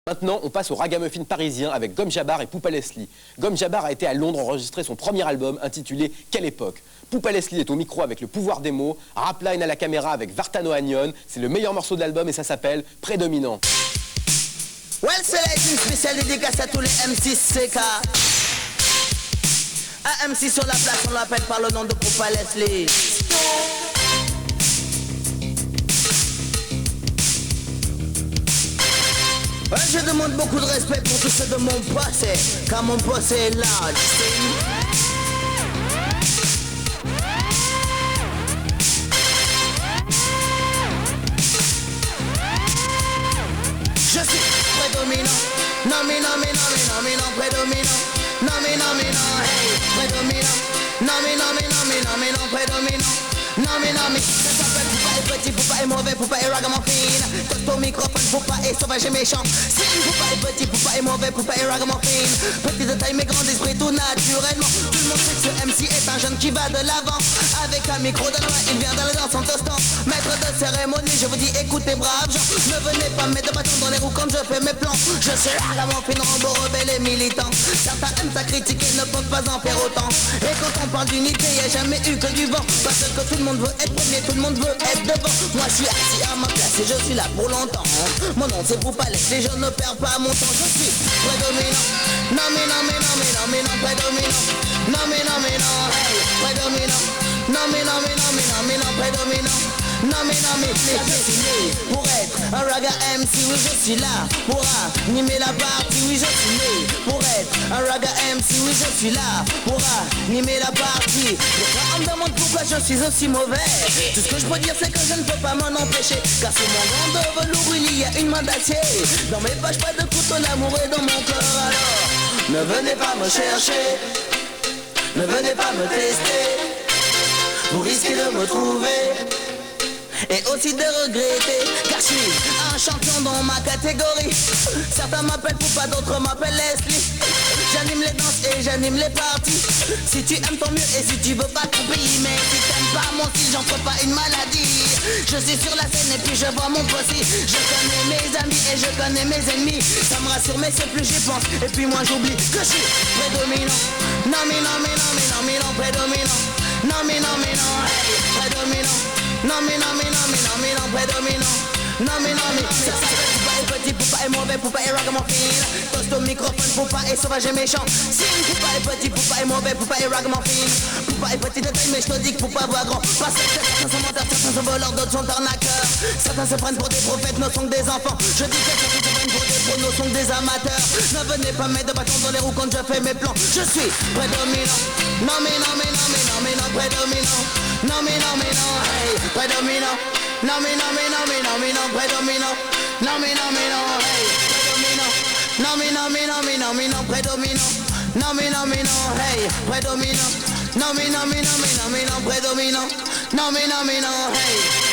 Maintenant, on passe au ragamuffin parisien avec Gom Jabbar et Poupa Leslie. Gom Jabbar a été à Londres enregistrer son premier album intitulé Quelle époque. Poupa Leslie est au micro avec le pouvoir des mots, Rapline à la caméra avec Vartano Agnon. C'est le meilleur morceau de l'album et ça s'appelle Prédominant. Well, c'est une spéciale dédicace à tous les MC CK. Un MC sur la place, on l'appelle par le nom de Poupa Leslie. Je demande beaucoup de respect pour tous ceux de mon passé, car mon passé est large. Je suis prédominant, prédominant, hey, prédominant, prédominant, ça s'appelle Poupa est petit, Poupa est mauvais, Poupa est ragamuffin. Toque ton microphone, Poupa est sauvage et méchant. Signe, Poupa est petit, Poupa est mauvais, Poupa est ragamuffin. Petit de taille mais grand d'esprit tout naturellement. Tout le monde sait que ce MC est un jeune qui va de l'avant. Avec un micro dans la main, il vient dans la danse en tostant. Maître de cérémonie, je vous dis écoutez braves gens. Ne venez pas mettre de bâton dans les roues quand je fais mes plans. Je suis ragamuffin, Rambo, rebelle et militant. Certains aiment ça critiquer, ne peuvent pas en faire autant. Et quand on parle d'unité, y a jamais eu que du vent. Parce que tout le monde veut être premier, tout le monde veut être devant. Moi je suis assis à ma place et je suis là pour longtemps. Mon nom c'est Poupa Leslie, je ne perds pas mon temps. Je suis prédominant, prédominant. Hey, prédominant, prédominant. Pour être un raga MC, oui je suis là. Pour animer la partie, oui je suis né. Pour être un raga MC, oui je suis là. Pour animer la partie. On me demande pourquoi je suis aussi mauvais. Tout ce que je peux dire c'est que je ne peux pas m'en empêcher. Car sur mon gant de velours il y a une main d'acier. Dans mes poches pas de couteau, l'amour est dans mon cœur. Alors ne venez pas me chercher, ne venez pas me tester. Vous risquez de me trouver et aussi de regretter, car je suis un champion dans ma catégorie. Certains m'appellent Poupa, d'autres m'appellent Leslie. J'anime les danses et j'anime les parties. Si tu aimes tant mieux et si tu veux pas t'oublier. Mais si t'aimes pas mon style, j'en ferai pas une maladie. Je suis sur la scène et puis je vois mon posse. Je connais mes amis et je connais mes ennemis. Ça me rassure mais c'est plus j'y pense. Et puis moi j'oublie que je suis prédominant. Prédominant. Hey, prédominant. Prédominant. Ça s'appelle Poupa est petit, Poupa est mauvais, Poupa est ragamuffin. Toast au microphone, Poupa est sauvage et méchant. Signe, Poupa est petit, Poupa est mauvais, Poupa est ragamuffin. Poupa est petit de taille mais je te dis que Poupa voit grand. Parce que certains sont menteurs, certains sont voleurs, d'autres sont arnaqueurs. Certains se prennent pour des prophètes, nous sont que des enfants. Je dis que certains se prennent pour des pros, nous sont que des amateurs. Ne venez pas mettre de bâton dans les roues quand je fais mes plans. Je suis prédominant, prédominant. Hey, prédominant. Prédominant. Hey, prédominant. Hey, prédominant. Prédominant. Hey.